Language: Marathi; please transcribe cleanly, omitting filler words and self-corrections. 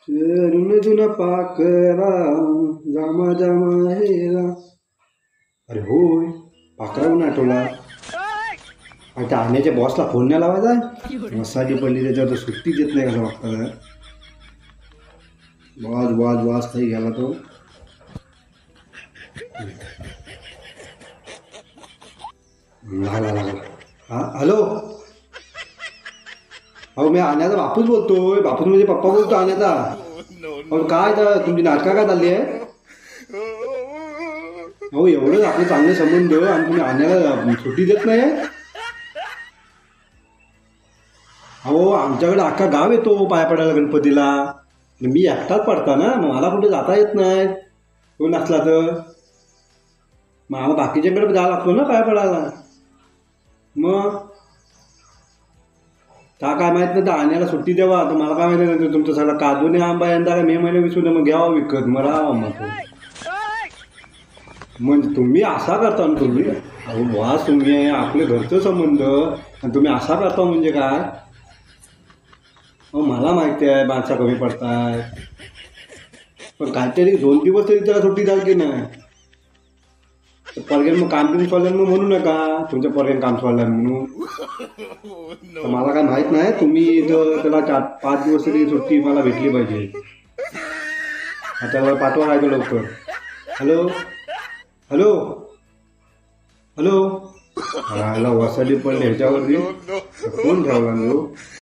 जुना पाकरा जामा जामा हेरा. अरे होय, पाकराहून आठवला. आता आण्याच्या बॉसला फोन नाही लावायचा. मसाली पडली त्याच्यावर सुट्टी देत नाही कसं वागता. वाज वाज वाज काही गेला तो. लागला लागला. हा हॅलो. अहो मी आण्याचा बापूच बोलतोय. बापूच म्हणजे पप्पा बोलतो आण्याचा. अहो काय तर तुमची नाटका काय चालली आहे. अहो एवढंच आपले चांगले संबंध आणि तुम्ही आण्याला सुट्टी देत नाही. अहो आमच्याकडे अख्खा गाव येतो पाया पडायला गणपतीला. मी एकटाच पडता ना, मग मला कुठे जाता येत नाही. कोण नसला तर मग आम्हाला बाकीच्यांकडे जावं लागतो ना पाया पडायला. मग का काय माहित नाही तर आण्याला सुट्टी द्यावा. तर मला काय माहिती नाही तुमचं सगळं काजूने आंबा यंदा का मे महिने विसरून मग घ्यावा विकत मला मग. म्हणजे तुम्ही असा करता ना तुम्ही. अहो वास तुम्ही आपले घरचं संबंध आणि तुम्ही असा करता म्हणजे काय. अहो मला माहिती आहे माणसा कमी पडताय, पण काहीतरी 2 दिवस तरी त्याला सुट्टी द्याल की नाही. परगेन मग काम बिम सोडलं मग म्हणू नका तुमच्या परगेन काम सोडलं म्हणून. तर मला काय माहित नाही. तुम्ही त्याला 4-5 दिवस तरी सुट्टी मला भेटली पाहिजे. त्याला पाठवा काय लवकर. Hello hello hello. ह्याला वसाडी पडले ह्याच्यावरती फोन ठेवला.